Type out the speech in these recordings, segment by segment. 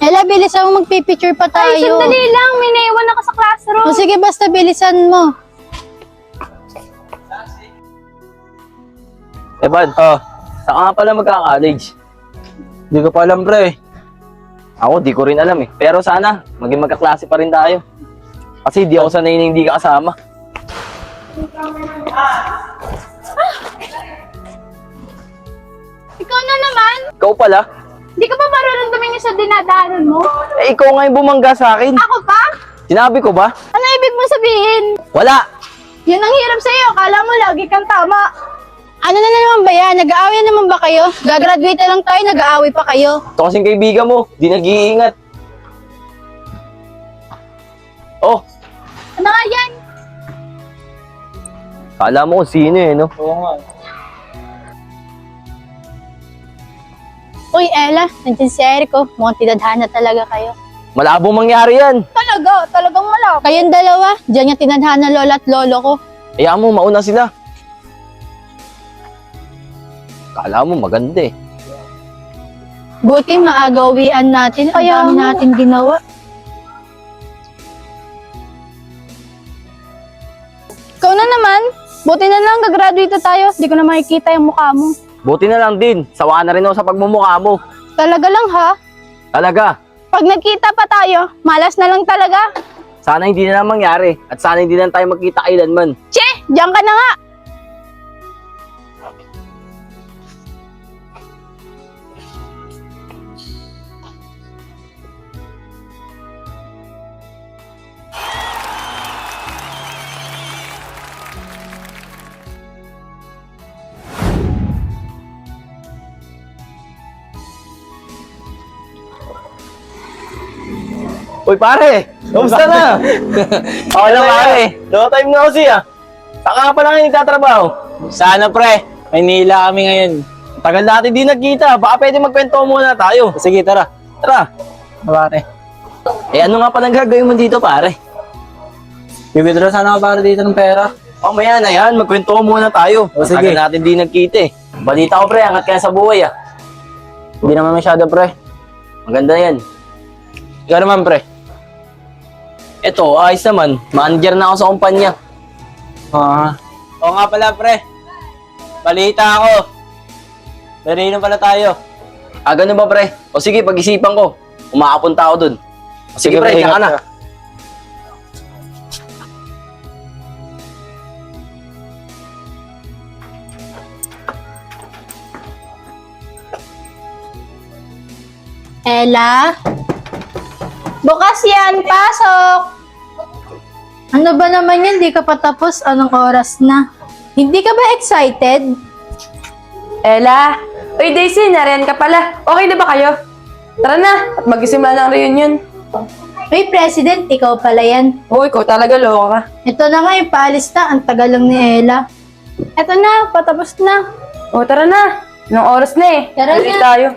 Ella, bilisan mo, magpipicture pa tayo. Ay, sandali lang. May naiwan ako sa classroom. O sige, basta bilisan mo. Bad, saan ka nga pala magka-college? Hindi ko pa alam, pre. Ako, di ko rin alam eh. Pero sana, maging magkaklase pa rin tayo. Kasi di ako sanay na hindi ka kasama. Ikaw na naman. Ikaw pala? Di ka ba marunong tumingin sa dinadaanan mo? Eh, ikaw nga yung bumangga sa akin. Ako pa? Sinabi ko ba? Ano ibig mo sabihin? Wala! Yan ang hirap sa'yo. Kala mo lagi kang tama. Ano na naman ba yan? Nag-aaway na naman ba kayo? Gagraduate na lang tayo, nag-aaway pa kayo. Ito kasing kaibigan mo, di nag-iingat. Oh, Ano nga yan? kala mo kung sino eh, no? Oo nga. Uy, Ella, nandiyan si Erico. Mukhang tinadhana talaga kayo. Malabong mangyari yan. Talagang wala. Kayong dalawa, diyan niya tinadhana lola at lolo ko. Kaya mo, mauna sila. Kala mo maganda eh. Buti maagawian natin. Ang dami natin ginawa. Ikaw na naman. Buti na lang gagraduate na tayo. Di ko na makikita yung mukha mo. Buti na lang din, sawa na rin ako sa pagmumukha mo. Talaga lang ha? Talaga, Pag nagkita pa tayo, malas na lang talaga. sana hindi na lang mangyari at sana hindi na tayo magkita kailanman. Che, diyan ka na nga. Uy pare, kamusta na? Okay lang pare. No time nga kasi ah. Saan ka pa lang yung nagtatrabaho? Sana, pre. Maynila kami ngayon. Tagal natin di nagkita, baka pwede magkwento muna tayo. Sige, tara. Tara. Pare. Eh ano nga pa nang gagawin mo dito pare? Bibidro sana ako para dito ng pera. Mamaya na yan, magkwento muna tayo. O, sige. Tagal natin di nagkita eh. Balita ko pre, angat kaya sa buhay ah. Hindi naman masyado, pre. Maganda yan. Ikaw naman, pre. Eto, ayos naman. Manager na ako sa kumpanya. Oo nga pala, pre. Balita ako. Marino pala tayo. Ah, ganun ba pre? O sige, pag-isipan ko. Umakapunta ako dun. O, sige, pre, ingat ka na. ka. Ella? Bukas yan, pasok. Ano ba naman yan? Di ka pa tapos? Anong oras na? Hindi ka ba excited? Ella! Uy, Daisy, nariyan ka pala. Okay na ba kayo? Tara na, at mag-isimula ng reunion. Uy, President, ikaw pala yan. Oo, ikaw talaga, loko ka. Ito na nga, paalis na. Ang tagal lang ni Ella. Eto na, patapos na. Oo, tara na. Anong oras na eh. Tara Alis na. tayo.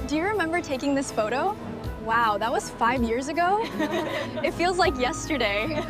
Do you remember taking this photo? Wow, that was 5 years ago? It feels like yesterday.